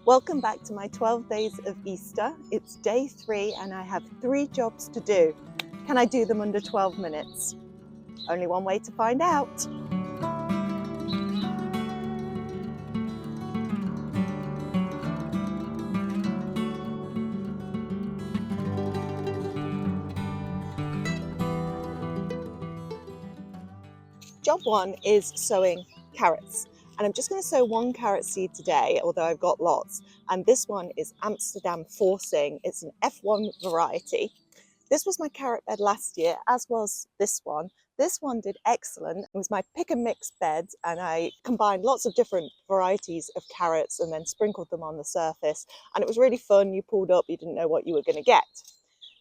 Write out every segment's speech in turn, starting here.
Welcome back to my 12 days of Easter. It's day 3 and I have 3 jobs to do. Can I do them under 12 minutes? Only one way to find out. Job 1 is sowing carrots. And I'm just going to sow 1 carrot seed today, although I've got lots. And this one is Amsterdam Forcing. It's an F1 variety. This was my carrot bed last year, as was this one. This one did excellent. It was my pick and mix bed, and I combined lots of different varieties of carrots and then sprinkled them on the surface. And it was really fun. You pulled up, you didn't know what you were going to get.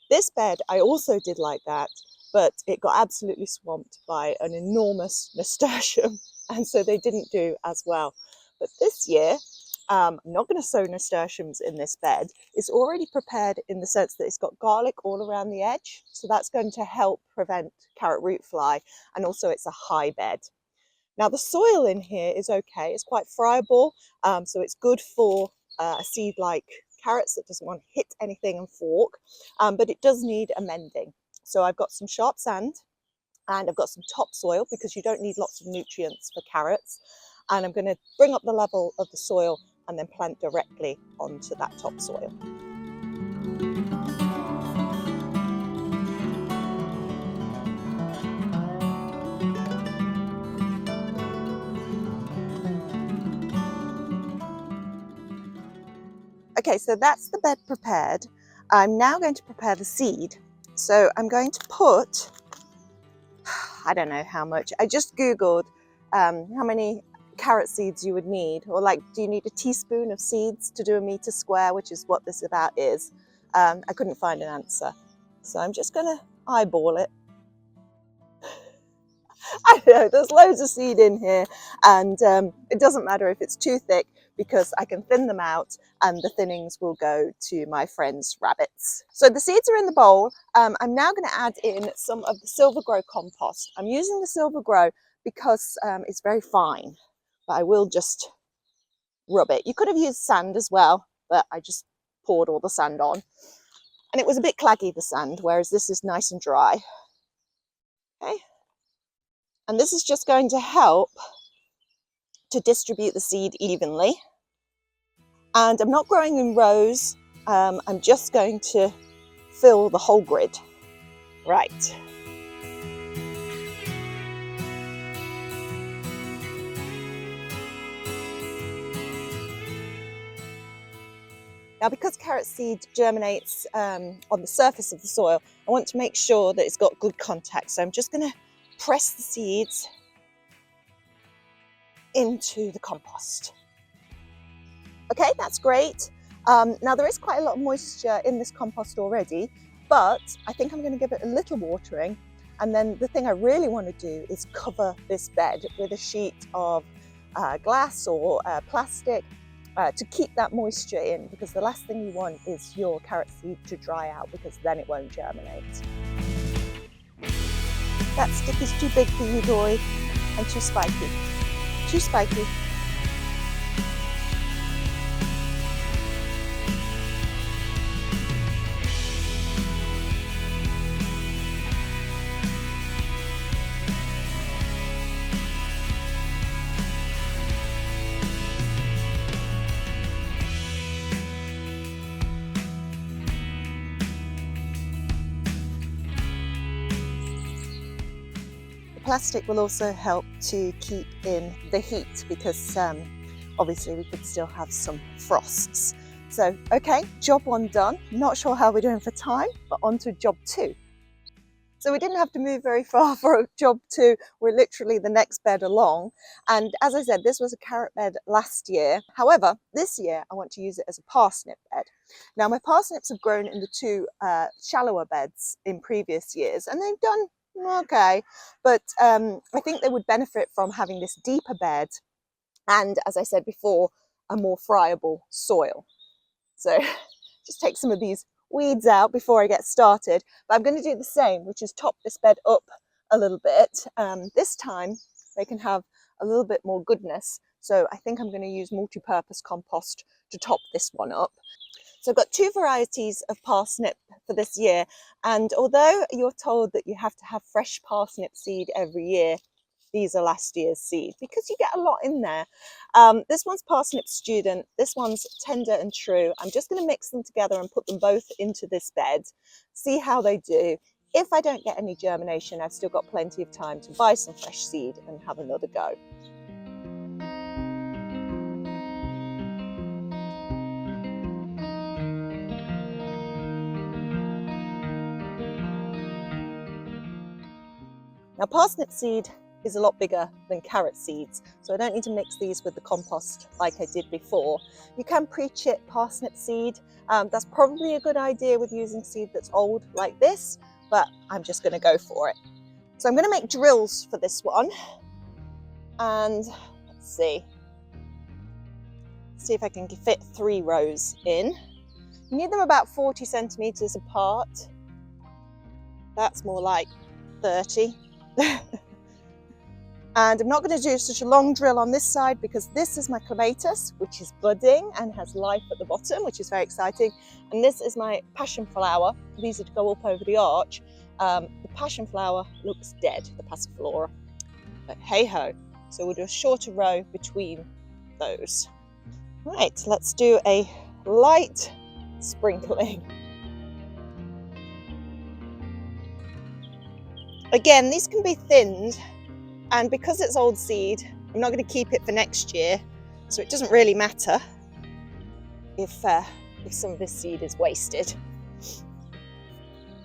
This bed, I also did like that, but it got absolutely swamped by an enormous nasturtium, and so they didn't do as well. But this year, I'm not going to sow nasturtiums in this bed. It's already prepared in the sense that it's got garlic all around the edge, so that's going to help prevent carrot root fly, and also it's a high bed. Now the soil in here is okay, it's quite friable, so it's good for a seed like carrots that doesn't want to hit anything and fork, but it does need amending. So I've got some sharp sand and I've got some topsoil because you don't need lots of nutrients for carrots. And I'm going to bring up the level of the soil and then plant directly onto that topsoil. Okay, so that's the bed prepared. I'm now going to prepare the seed. So I'm going to put, I don't know how much, I just Googled how many carrot seeds you would need, or like, do you need a teaspoon of seeds to do a meter square, which is what this about is. I couldn't find an answer. So I'm just gonna eyeball it. I know, there's loads of seed in here, and it doesn't matter if it's too thick because I can thin them out and the thinnings will go to my friend's rabbits. So the seeds are in the bowl. I'm now going to add in some of the Silver Grow compost. I'm using the Silver Grow because it's very fine, but I will just rub it. You could have used sand as well, but I just poured all the sand on. And it was a bit claggy, the sand, whereas this is nice and dry. Okay. And this is just going to help to distribute the seed evenly. And I'm not growing in rows, I'm just going to fill the whole grid. Right. Now, because carrot seed germinates on the surface of the soil, I want to make sure that it's got good contact. So I'm just going to press the seeds into the compost. Okay, that's great. Now there is quite a lot of moisture in this compost already, but I think I'm going to give it a little watering. And then the thing I really want to do is cover this bed with a sheet of glass or plastic to keep that moisture in, because the last thing you want is your carrot seed to dry out, because then it won't germinate. That stick is too big for you, Dory, and too spiky. Too spiky. Plastic will also help to keep in the heat, because obviously we could still have some frosts. So, okay, job 1 done. Not sure how we're doing for time, but on to job 2. So we didn't have to move very far for job 2. We're literally the next bed along. And as I said, this was a carrot bed last year. However, this year I want to use it as a parsnip bed. Now my parsnips have grown in the 2 shallower beds in previous years, and they've done okay, but I think they would benefit from having this deeper bed and, as I said before, a more friable soil. So just take some of these weeds out before I get started, but I'm going to do the same, which is top this bed up a little bit. This time they can have a little bit more goodness So I think I'm going to use multi-purpose compost to top this one up. So I've got 2 varieties of parsnip for this year, and although you're told that you have to have fresh parsnip seed every year, these are last year's seed because you get a lot in there. This one's Parsnip Student, this one's Tender and True. I'm just going to mix them together and put them both into this bed, see how they do. If I don't get any germination, I've still got plenty of time to buy some fresh seed and have another go. Now, parsnip seed is a lot bigger than carrot seeds, so I don't need to mix these with the compost like I did before. You can pre-chip parsnip seed. That's probably a good idea with using seed that's old like this, but I'm just going to go for it. So I'm going to make drills for this one, and let's see if I can fit 3 rows in. You need them about 40 centimeters apart. That's more like 30. And I'm not going to do such a long drill on this side because this is my clematis, which is budding and has life at the bottom, which is very exciting. And this is my passion flower. These are to go up over the arch. The passion flower looks dead, the passiflora, but hey ho. So we'll do a shorter row between those. Right, let's do a light sprinkling. Again, these can be thinned, and because it's old seed, I'm not going to keep it for next year, so it doesn't really matter if some of this seed is wasted.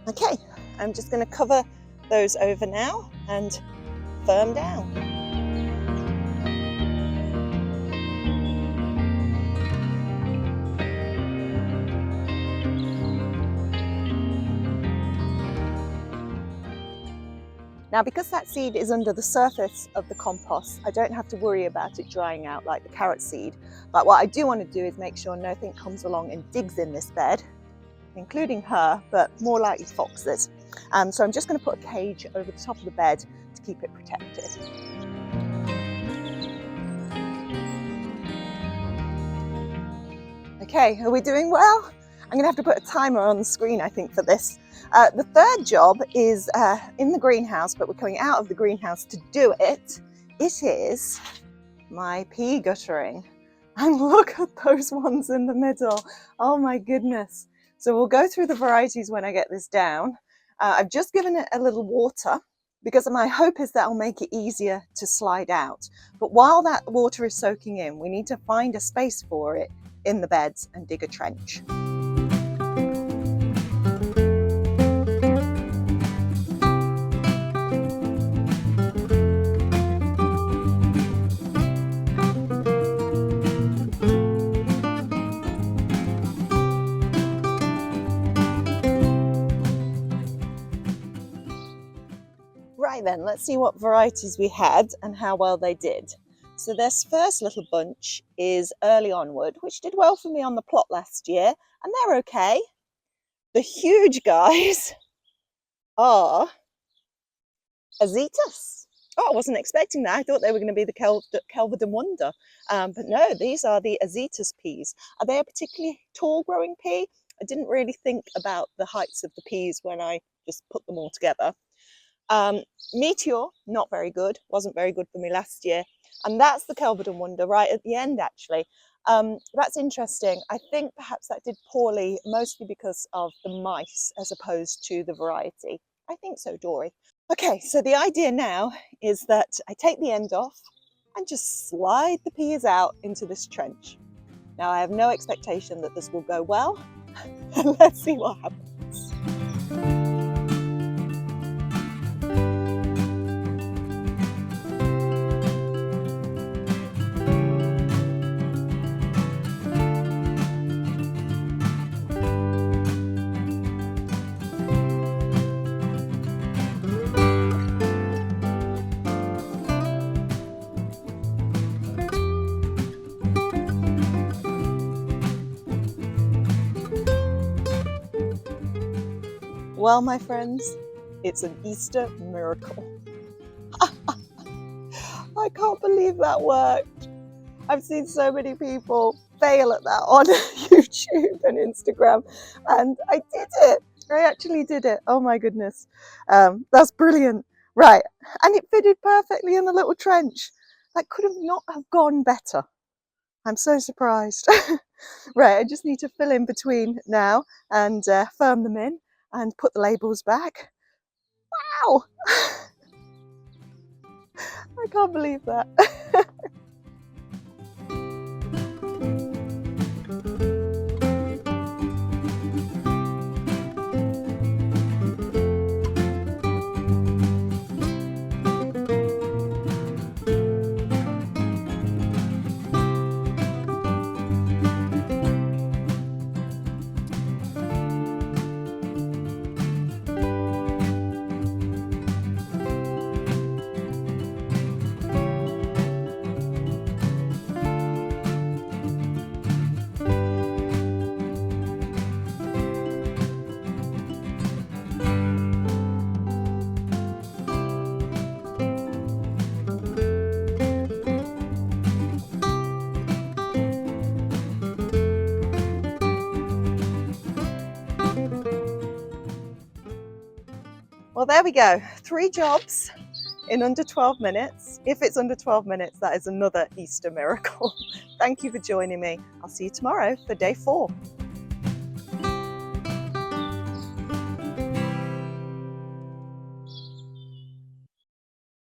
Okay, I'm just going to cover those over now and firm down. Now, because that seed is under the surface of the compost, I don't have to worry about it drying out like the carrot seed. But what I do want to do is make sure nothing comes along and digs in this bed, including her, but more likely foxes. So I'm just going to put a cage over the top of the bed to keep it protected. Okay, are we doing well? I'm going to have to put a timer on the screen, I think, for this. The third job is in the greenhouse, but we're coming out of the greenhouse to do it. It is my pea guttering. And look at those ones in the middle. Oh my goodness. So we'll go through the varieties when I get this down. I've just given it a little water because my hope is that will make it easier to slide out. But while that water is soaking in, we need to find a space for it in the beds and dig a trench. Right then, let's see what varieties we had and how well they did. So this first little bunch is Early Onward, which did well for me on the plot last year, and they're okay. The huge guys are Azetus. Oh, I wasn't expecting that. I thought they were going to be the Kelvedon Wonder. But no, these are the Azetus peas. Are they a particularly tall growing pea? I didn't really think about the heights of the peas when I just put them all together. Meteor, not very good, wasn't very good for me last year. And that's the Kelvedon Wonder right at the end, actually. That's interesting. I think perhaps that did poorly, mostly because of the mice as opposed to the variety. I think so, Dory. Okay, so the idea now is that I take the end off and just slide the peas out into this trench. Now, I have no expectation that this will go well. Let's see what happens. Well, my friends, it's an Easter miracle. I can't believe that worked. I've seen so many people fail at that on YouTube and Instagram, and I did it. I actually did it. Oh my goodness. That's brilliant. Right, and it fitted perfectly in the little trench. That could have not have gone better. I'm so surprised. Right, I just need to fill in between now and firm them in and put the labels back. Wow! I can't believe that. Well, there we go. 3 jobs in under 12 minutes. If it's under 12 minutes, that is another Easter miracle. Thank you for joining me. I'll see you tomorrow for day 4.